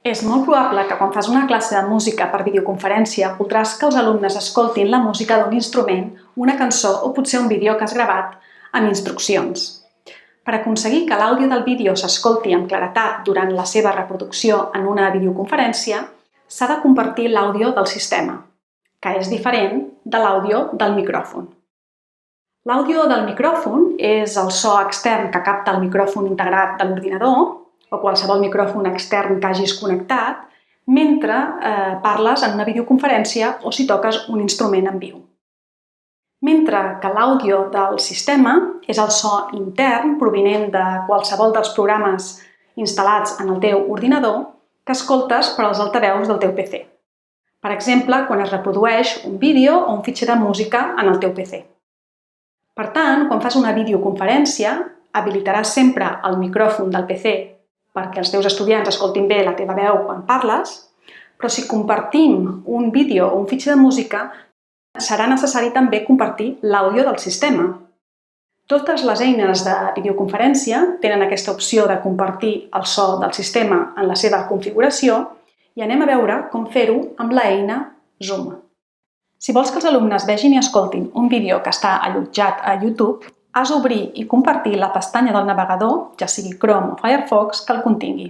És molt probable que quan fas una classe de música per videoconferència voldràs que els alumnes escoltin la música d'un instrument, una cançó o potser un vídeo que has gravat amb instruccions. Per aconseguir que l'àudio del vídeo s'escolti amb claretat durant la seva reproducció en una videoconferència, s'ha de compartir l'àudio del sistema, que és diferent de l'àudio del micròfon. L'àudio del micròfon és el so extern que capta el micròfon integrat de l'ordinador o qualsevol micròfon extern que hagis connectat mentre parles en una videoconferència o si toques un instrument en viu. Mentre que l'àudio del sistema és el so intern provinent de qualsevol dels programes instal·lats en el teu ordinador que escoltes per als altaveus del teu PC. Per exemple, quan es reprodueix un vídeo o un fitxer de música en el teu PC. Per tant, quan fas una videoconferència, habilitaràs sempre el micròfon del PC perquè els teus estudiants escoltin bé la teva veu quan parles, però si compartim un vídeo o un fitxer de música, serà necessari també compartir l'àudio del sistema. Totes les eines de videoconferència tenen aquesta opció de compartir el so del sistema en la seva configuració i anem a veure com fer-ho amb l'eina Zoom. Si vols que els alumnes vegin i escoltin un vídeo que està allotjat a YouTube, has d'obrir i compartir la pestanya del navegador, ja sigui Chrome o Firefox, que el contingui.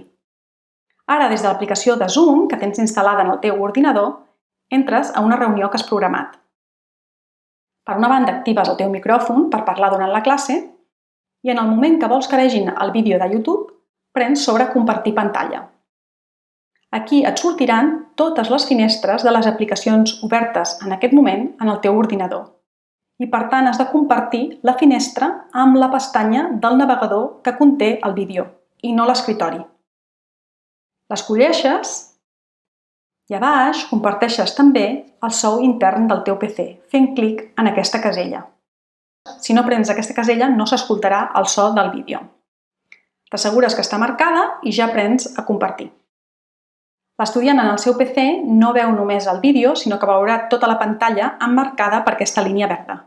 Ara, des de l'aplicació de Zoom, que tens instal·lada en el teu ordinador, entres a una reunió que has programat. Per una banda, actives el teu micròfon per parlar durant la classe i en el moment que vols que vegin el vídeo de YouTube, prens sobre compartir pantalla. Aquí et sortiran totes les finestres de les aplicacions obertes en aquest moment en el teu ordinador. I per tant has de compartir la finestra amb la pestanya del navegador que conté el vídeo i no l'escriptori. L'escolleixes i a baix comparteixes també el so intern del teu PC fent clic en aquesta casella. Si no prens aquesta casella no s'escoltarà el so del vídeo. T'assegures que està marcada i ja prens a compartir. L'estudiant en el seu PC no veu només el vídeo, sinó que veurà tota la pantalla emmarcada per aquesta línia verda.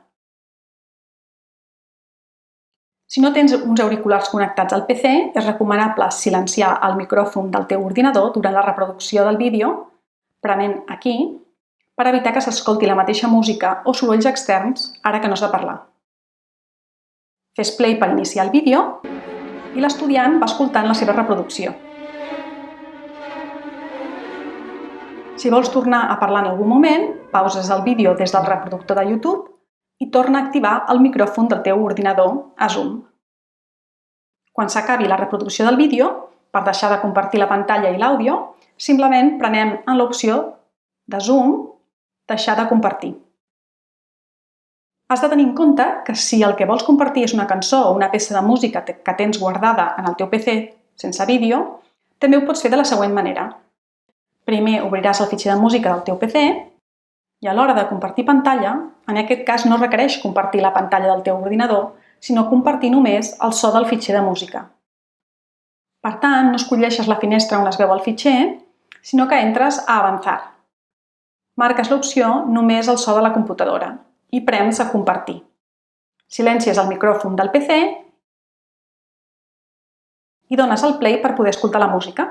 Si no tens uns auriculars connectats al PC, és recomanable silenciar el micròfon del teu ordinador durant la reproducció del vídeo, prement aquí, per evitar que s'escolti la mateixa música o sorolls externs ara que no has de parlar. Fes play per iniciar el vídeo i l'estudiant va escoltant la seva reproducció. Si vols tornar a parlar en algun moment, pauses el vídeo des del reproductor de YouTube i torna a activar el micròfon del teu ordinador a Zoom. Quan s'acabi la reproducció del vídeo, per deixar de compartir la pantalla i l'àudio, simplement prenem en l'opció de Zoom deixar de compartir. Has de tenir en compte que si el que vols compartir és una cançó o una peça de música que tens guardada en el teu PC sense vídeo, també ho pots fer de la següent manera. Primer obriràs el fitxer de música del teu PC i a l'hora de compartir pantalla, en aquest cas no requereix compartir la pantalla del teu ordinador, sinó compartir només el so del fitxer de música. Per tant, no escolleixes la finestra on es veu el fitxer, sinó que entres a Avançar. Marques l'opció Només el so de la computadora i prems a Compartir. Silencies el micròfon del PC i dones el play per poder escoltar la música.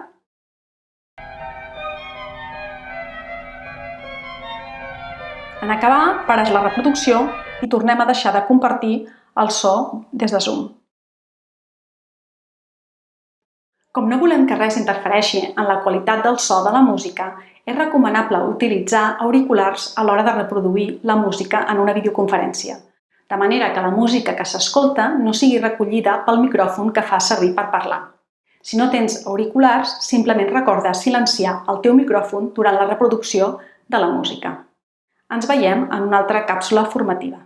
En acabar, pares la reproducció i tornem a deixar de compartir el so des de Zoom. Com no volem que res interfereixi en la qualitat del so de la música, és recomanable utilitzar auriculars a l'hora de reproduir la música en una videoconferència, de manera que la música que s'escolta no sigui recollida pel micròfon que fas servir per parlar. Si no tens auriculars, simplement recorda silenciar el teu micròfon durant la reproducció de la música. Ens veiem en una altra càpsula formativa.